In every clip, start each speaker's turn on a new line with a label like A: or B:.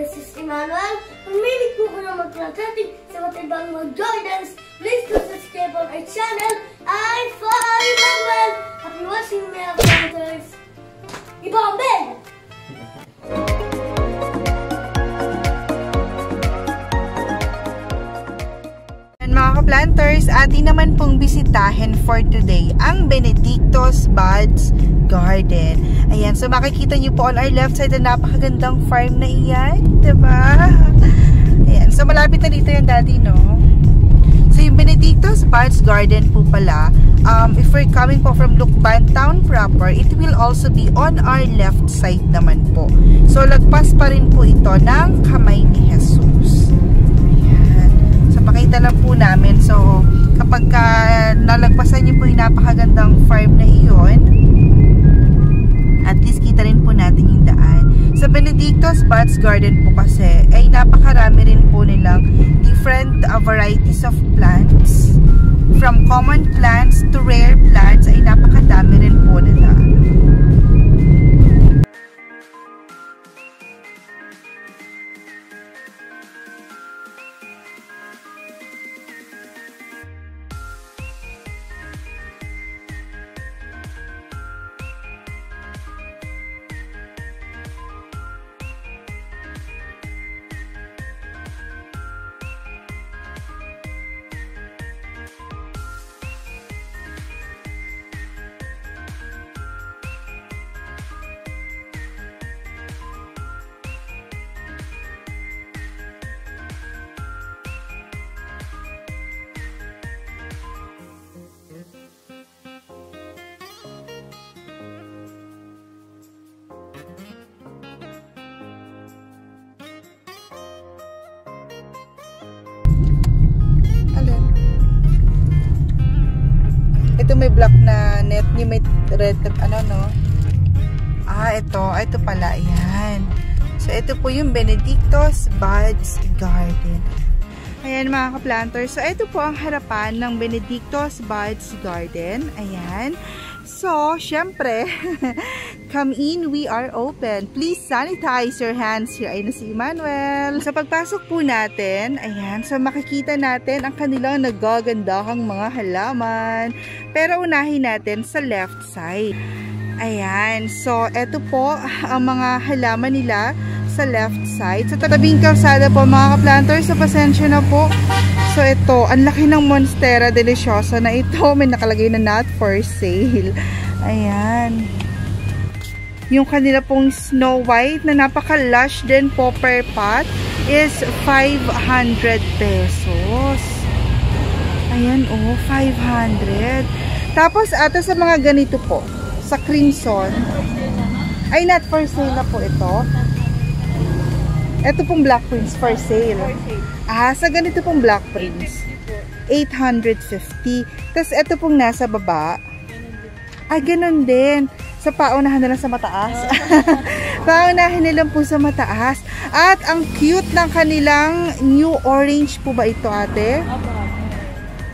A: This is Emmanuel. Pamilig po ko na mag-planting sa matibang mag-Jordans. Please do subscribe on our channel. I'm Emmanuel. Happy watching my planters. Ibomben!
B: Mga ka-planters, atin naman pong bisitahin for today ang Benedicto's Buds Garden. Ayan, so makikita nyo po on our left side ang napakagandang farm na iyan, diba? Ayan, so malapit na dito yung daddy, no? So yung Benedicto's Buds Garden po pala, if we're coming po from Lucban Town proper, it will also be on our left side naman po. So lagpas pa rin po ito ng Kamay ni Jesus. Pakita lang po namin. So, kapag nalagpasan niyo po yung napakagandang farm na iyon, at least kita rin po natin yung daan. Sa Benedicto's Buds Garden po kasi, ay napakarami rin po nilang different varieties of plants. From common plants to rare plants, ay napakadami rin po nila. Ito may black na net, yung may red, ano no? Ito pala, ayan. So, ito po yung Benedicto's Buds Garden. Ayan mga ka-planters. So, ito po ang harapan ng Benedicto's Buds Garden. Ayan. So, syempre, come in, we are open. Please sanitize your hands. Here ay na si Emmanuel. Sa pagpasok po natin, ayan, so makikita natin ang kanilang nagagandahang mga halaman. Pero unahin natin sa left side. Ayan, so eto po ang mga halaman nila sa left side. Sa tabing kalsada po mga ka-planters, sa pasensya na po. So ito, ang laki ng Monstera Deliciosa na ito. May nakalagay na not for sale. Ayan. Yung kanila pong Snow White na napaka-lush din po per pot is 500 pesos. Ayan, 500. Tapos ata sa mga ganito po, sa Crimson, ay not for sale na po ito. Ito pong Black Prince for sale. Sa ganito pong Black Prince, 850. Tapos ito pong nasa baba, ganun din. Sa paunahan na lang sa mataas. Paunahan na lang po sa mataas. At ang cute ng kanilang new orange po ba ito, ate?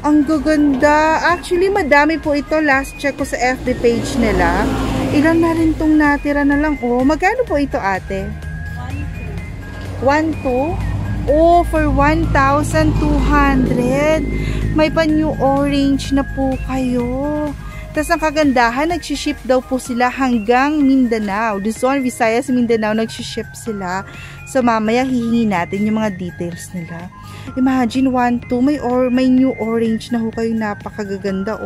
B: Ang gaganda. Actually, madami po ito. Last check ko sa FB page nila. Ilan na rin itong natira na lang. Magkano po ito, ate? 1,200? For 1,200. May pa-new orange na po kayo. Tapos ang kagandahan, nagsiship daw po sila hanggang Mindanao. Luzon, Visayas, Mindanao, nagsiship sila. So mamaya hihingi natin yung mga details nila. Imagine, 1,200. May new orange na ho kayo. Napakagaganda,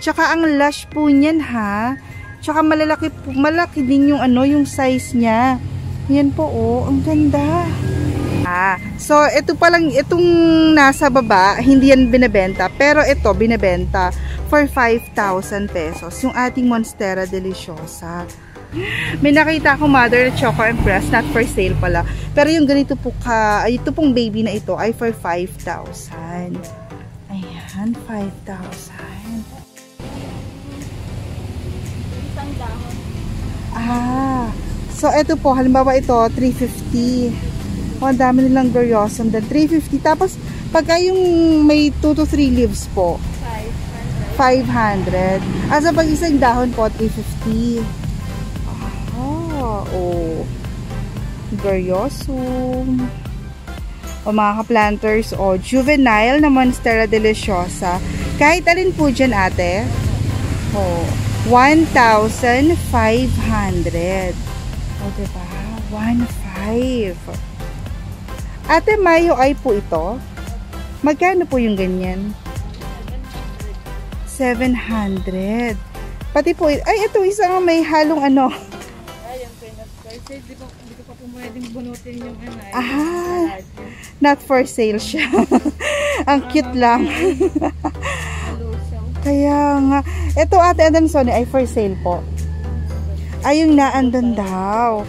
B: Tsaka ang lush po niyan, ha. Tsaka malaki din yung yung size niya. Yan po, ang ganda. So ito pa lang, itong nasa baba, hindi yan binebenta, pero ito binebenta for 5,000 pesos. Yung ating Monstera Deliciosa. May nakita akong Mother Choco Empress, not for sale pala. Pero yung ganito po ito pong baby na ito ay for 5,000. Ayan, 5,000. So ito po, halimbawa ito, 350. Ang dami nilang Gloriosa. 350. Tapos, pagka yung may 2 to 3 leaves po, 500. Asa pag isang dahon po, 350. Gloriosum. O mga ka-planters, o juvenile na Monstera deliciosa. Kahit alin po dyan, ate. O, 1,500. O, diba? 1,500. Ate, Mayo ay po ito. Magkano po yung ganyan? 700. Pati po, ay, ito, isang may halong ano.
C: Ay, yung pinag-side, hindi ko pa po pwedeng bunutin yung ano.
B: Not for sale siya. Ang cute lang. Kaya nga. Ito, ate Adamson, ay for sale po. Ay, yung naandan daw.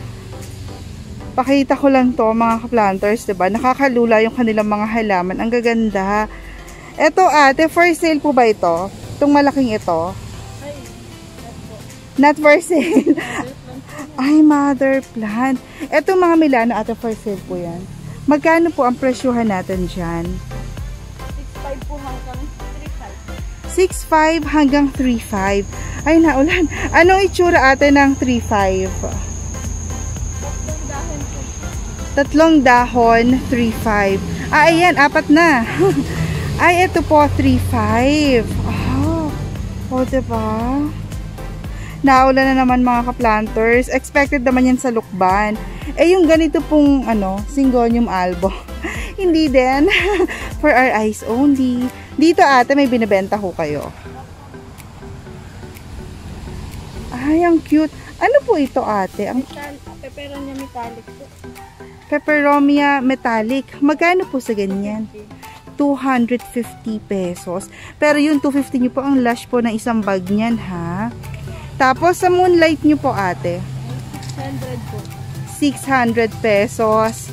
B: Pakita ko lang to, mga ka-planters, diba? Nakakalula yung kanilang mga halaman. Ang gaganda. Ito, ate, for sale po ba ito? Itong malaking ito? Not for sale. Ay, mother plant. Ito mga Milano, ate, for sale po yan. Magkano po ang presyuhan natin dyan?
C: 6,500 po hanggang
B: 6,500
C: 3,500.
B: hanggang 3,500. Ay, naulan. Anong itsura ate ng 3,500? Tatlong dahon, 3,500. Ah, ayan, 4 na. Ay, ito po, 3,500. Oh, diba? Naulan na naman mga ka-planters. Expected naman yan sa Lukban. Eh, yung ganito pong, Syngonium albo. Hindi din. For our eyes only. Dito ate, may binibenta ho kayo. Ay, ang cute. Ano po ito ate? Ang
C: Peperonia metallic po.
B: Peperomia metallic. Magkano po sa ganyan? 250 pesos. Pero yung 250 nyo po ang lash po ng isang bag niyan, ha? Tapos sa moonlight nyo po ate?
C: 600 po.
B: 600 pesos.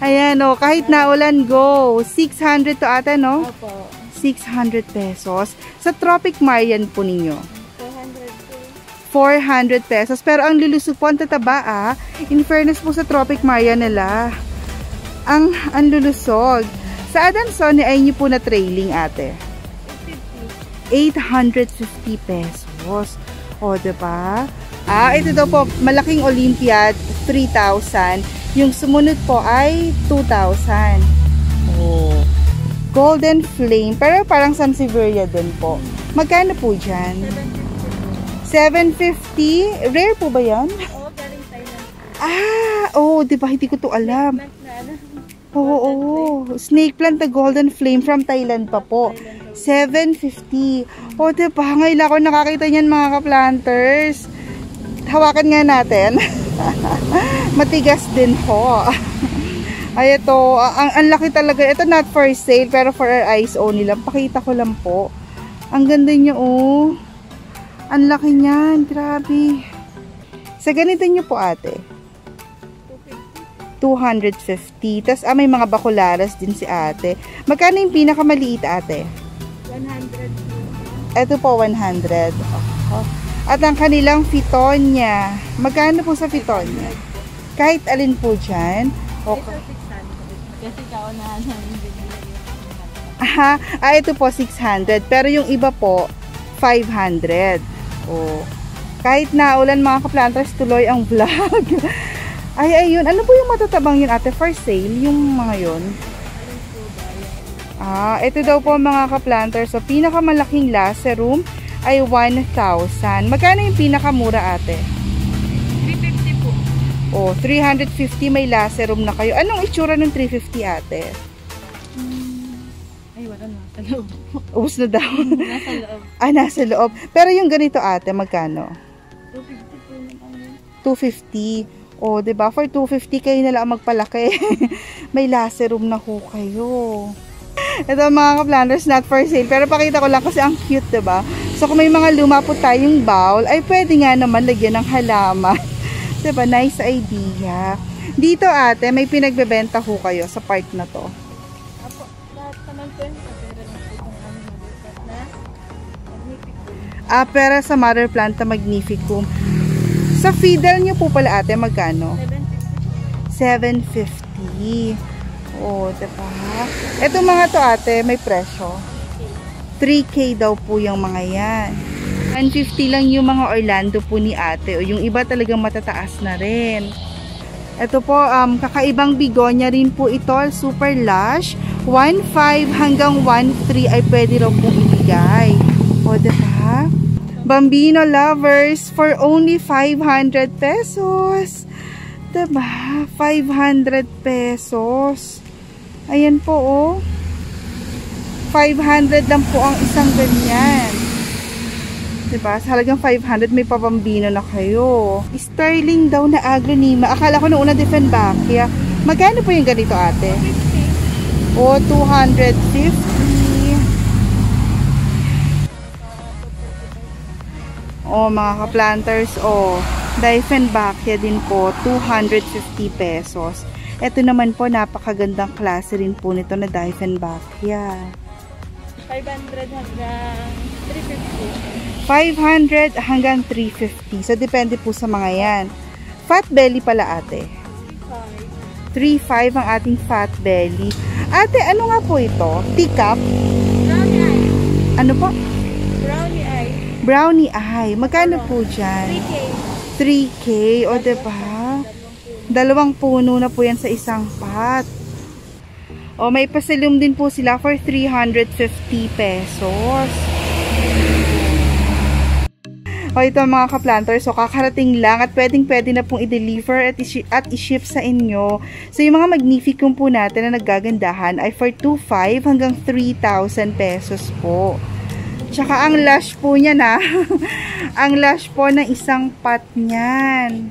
B: Ayan o, kahit naulan, go. 600 to ate, no?
C: Opo.
B: 600 pesos. Sa Tropic Marian po ninyo?
C: 400
B: 400
C: po.
B: pesos. Pero ang lulusog po, ang tataba ah. In fairness po sa Tropic Marian nila. Ang lulusog. Sa Adansonne ay nyo po na trailing ate. 850 pesos. O, diba? Ah, ito daw po, malaking Olympiad, 3,000. Yung sumunod po ay 2,000. Oh. Golden Flame, pero parang Sansevieria din po. Magkano po dyan? 750. Rare po ba yan?
C: Oo, galing Thailand.
B: Ah, oh, diba? Hindi ko to alam. Oo. Snake plant na Golden Flame from Thailand pa po. 750. O, diba? Ngayon ako nakakita niyan mga ka-planters. Hawakan nga natin. Matigas din po. Ay, ito. Ang laki talaga. Ito not for sale, pero for our eyes only lang. Pakita ko lang po. Ang ganda niya, oh. Ang laki niyan. Grabe. Sa ganito niyo po, ate. 250. Tapos, may mga bakularas din si ate. Magkano yung pinakamaliit, ate?
C: 100.
B: Ito po, 100. Oh. At ang kanilang fitonia. Magkano po sa fitonia? Kahit alin po dyan. Okay.
C: Kasi kaunahan namin binili.
B: Aha. Ito po, 600. Pero yung iba po, 500. Oh. Kahit naulan mga ka-planters, tuloy ang vlog. Ay, ayun. Ano po yung matatabang yun, ate? For sale? Yung mga yun? Ito daw po mga ka-planters. So, pinakamalaking lacerum ay 1,000. Magkano yung pinakamura, ate?
C: 350 po.
B: Oh, 350 may lacerum na kayo. Anong itsura ng 350, ate?
C: Ay, wala na. Sa loob.
B: Ubus na daw.
C: Nasa loob.
B: Nasa loob. Pero yung ganito, ate, magkano?
C: 250 po yung ano.
B: 250. Oh, 'di ba? For 250 kayo na lang magpalaki. May lacerum na ho kayo. Ito mga ka-planters, not for sale. Pero pakita ko lang kasi ang cute, 'di ba? So kung may mga luma po tayong bowl, ay pwede nga naman lagyan ng halaman. 'Di ba? Nice idea. Dito ate, may pinagbebenta ho kayo sa part na 'to.
C: Apo, lahat naman po yung kapera ng itong maliit na magnificum.
B: Pero sa mother plant na magnificum. Sa fiddle nyo po pala ate, magkano? 750. Oh, diba? Ito mga to ate, may presyo. 3K daw po yung mga yan. 150 lang yung mga Orlando po ni ate. O yung iba talagang matataas na rin. Ito po, kakaibang bigonya rin po ito. Super lush. 1.5 hanggang 1.3 ay pwede raw pong ibigay. O, diba? Bambino lovers for only 500 pesos. Diba? 500 pesos. Ayan po, oh. 500 lang po ang isang ganyan. Diba? Sa halagang 500, may pabambino na kayo. Sterling daw na aglonema. Akala ko noong una Diefenbachia. Magkano po yung ganito, ate? 250. O, 250. O, mga ka-planters, o. Diefenbachia din po, 250 pesos. Ito naman po, napakagandang klase rin po nito na Diefenbachia.
C: 500 hanggang 350.
B: 500 hanggang 350. So, depende po sa mga yan. Fat belly pala, ate. 3.5 ang ating fat belly. Ate, ano nga po ito? Teacup?
C: Brownie eye.
B: Ano po?
C: Brownie eye.
B: Brownie eye. Magkano po dyan?
C: 3K.
B: 3K. O, diba? Dalawang puno na po yan sa isang pot. O, may pasilum din po sila for 350 pesos. O, ito mga ka-planters. So, kakarating lang at pwedeng-pwede na pong i-deliver at i-ship sa inyo. So, yung mga magnificum po natin na naggagandahan ay for 2,500 hanggang 3,000 pesos po. Tsaka, ang lush po niya na. Ang lush po ng isang pot niyan.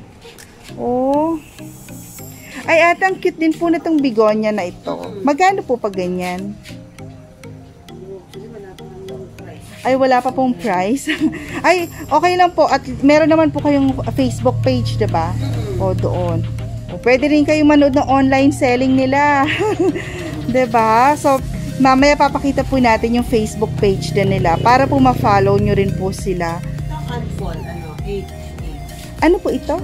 B: Oh. Ay, ate, ang cute din po na itong bigonya na ito. Magkano po pag ganyan? Ay, wala pa pong price. Ay, okay lang po. At meron naman po kayong Facebook page, diba? O, doon. O, pwede rin kayong manood ng online selling nila. Diba? So, mamaya papakita po natin yung Facebook page din nila para po ma-follow nyo rin po sila.
D: Unfall, 8.
B: Ano po ito?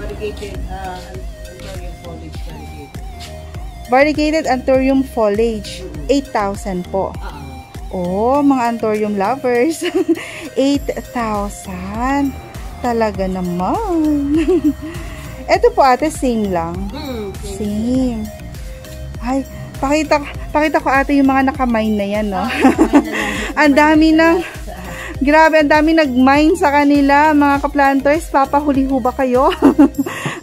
B: Variegated Anthurium foliage. 8,000 po. Oh, mga Anthurium lovers. 8,000. Talaga naman. Ito po, ate, same lang. Same. Ay, pakita ko, ate, yung mga nakamine na yan, no? Ang dami ng, grabe, ang dami nag-mine sa kanila, mga ka-planters. Papahuli ho ba kayo?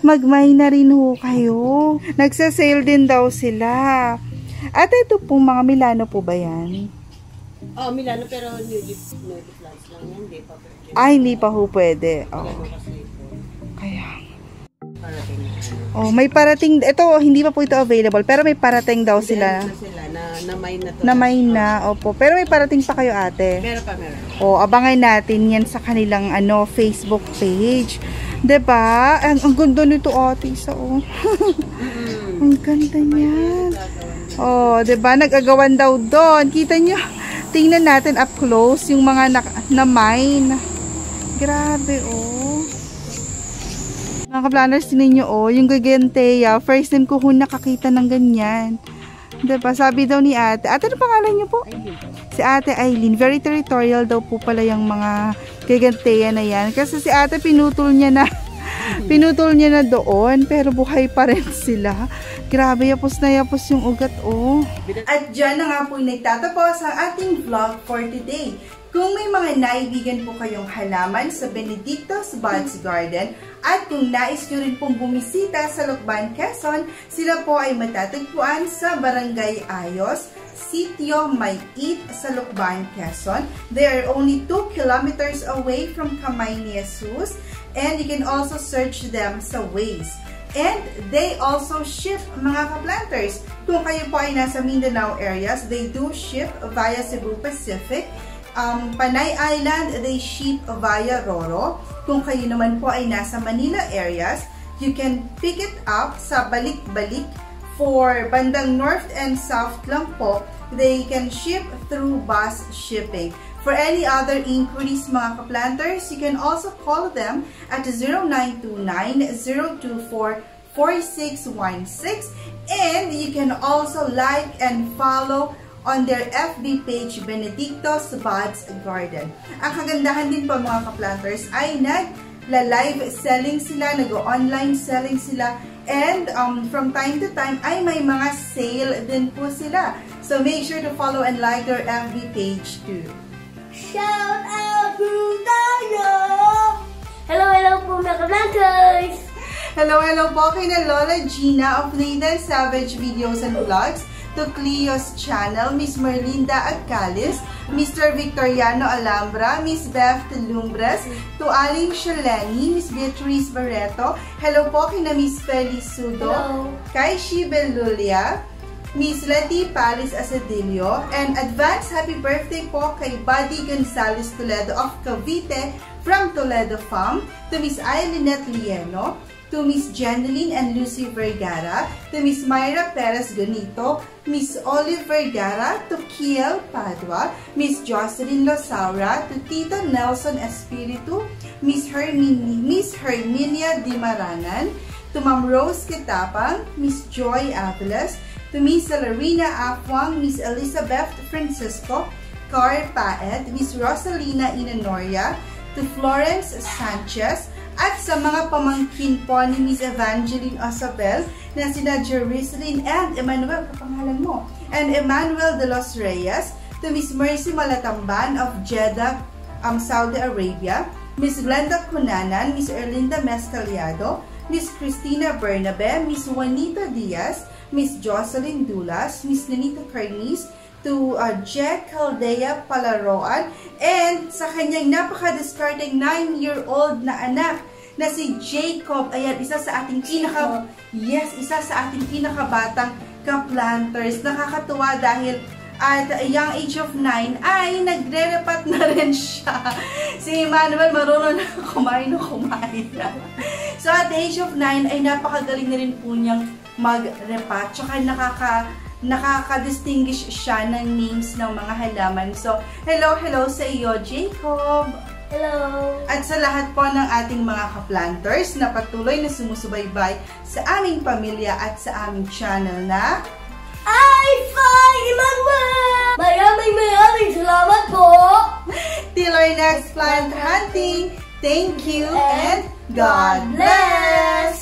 B: Mag-mine na rin ho kayo. Nagsasale din daw sila. Ate, ito pong mga Milano po ba yan?
D: Oh, Milano, pero newly plants lang yan, di pa.
B: Ay, hindi pa ho pwede. Oh. Kaya. Oh, may parating. Ito, hindi pa po ito available. Pero may parating daw sila.
D: Na-mine na to.
B: Na-mine na, opo. Pero may parating pa kayo, ate.
D: Meron pa.
B: Oh, abangan natin yan sa kanilang Facebook page. Diba? Ang ganda nito, ate. Oh. Ang ganda niyan. Oh, diba? Nag-agawan daw doon. Kita nyo. Tingnan natin up close yung mga na-mine. Grabe, oh. Mga ka-planners, tingnan nyo, oh. Yung Gigantea. First time ko nakakita ng ganyan. Diba? Sabi daw ni ate. Ate, ano pangalan nyo po? Si ate Aileen. Very territorial daw po pala yung mga Gigantea na yan. Kasi si ate pinutol niya na. Pinutol niya na doon. Pero buhay pa rin sila. Grabe, yapos na yapos yung ugat, oh. At dyan na nga po nagtatapos ang ating vlog for today. Kung may mga naibigan po kayong halaman sa Benedicto's Buds Garden at kung nais nyo rin pong bumisita sa Lucban, Quezon, sila po ay matatagpuan sa Barangay Ayos, Sitio Mait sa Lucban, Quezon. They are only 2 kilometers away from Kamay ni Jesus, and you can also search them sa Waze. And they also ship, mga ka-planters. Kung kayo po ay nasa Mindanao areas, they do ship via Cebu Pacific. Panay Island, they ship via Roro. Kung kayo naman po ay nasa Manila areas, you can pick it up sa Balik-Balik. For bandang north and south lang po, they can ship through bus shipping. For any other inquiries, mga ka-planters, you can also call them at 0929-024-4616, and you can also like and follow on their FB page, Benedicto's Buds Garden. Ang kagandahan din po, mga ka-planters, ay nag-live selling sila, nag-online selling sila And from time to time ay may mga sale din po sila. So make sure to follow and like their FB page too.
A: Shout out to Tayo! Hello po mga kablangkers!
B: Hello po kay na Lola Gina of Nathan Savage Videos and Vlogs, to Cleo's channel, Miss Merlinda Acalis, Mr. Victoriano Alhambra, Miss Beth Lumbres, to Aling Shaleni, Miss Beatrice Barreto, hello po kay na Miss Feliz Sudo, kay Shibel Lulia, Miss Letty Paris Asadillo, and advance happy birthday po kay Buddy Gonzales Toledo of Cavite from Toledo Farm, to Miss Ailinette Lieno, to Miss Jeneline and Lucy Vergara, to Miss Myra Perez Gonito, Miss Olive Vergara, to Kiel Padua, Miss Jocelyn Losaura, to Tito Nelson Espiritu, Miss Herminia Dimaranan, to Ma'am Rose Kitapang, Miss Joy Aviles, to Miss Larina Afwang, Miss Elizabeth Francisco, Car Paet, Miss Rosalina Inanoria, to Florence Sanchez, at sa mga pamangkin po ni Miss Evangeline Osabel na sina Jerusalem and Emmanuel, kapangalan mo, and Emmanuel de los Reyes, to Miss Mercy Malatamban of Jeddah, Saudi Arabia, Miss Glenda Cunanan, Miss Erlinda Mescaliado, Miss Cristina Bernabe, Miss Juanita Diaz, Miss Jocelyn Dulas, Miss Nenita Carniz, to Jack Caldea Palaroan, and sa kanyang napaka-discarding 9-year-old na anak na si Jacob. Ayan, isa sa ating pinakabatang ka-planters. Nakakatuwa dahil at a young age of 9 ay nagre-repat na rin siya. Si Emmanuel marunong na kumain. So at the age of 9 ay napakagaling na rin po niyang mag-repat. Tsaka nakaka-distinguish siya ng names ng mga halaman. So, hello sa iyo, Jacob!
A: Hello!
B: At sa lahat po ng ating mga ka-planters na patuloy na sumusubaybay sa aming pamilya at sa aming channel na
A: I-Fi Emmanuel! Maraming salamat po!
B: Till our next plant hunting, thank you and God bless!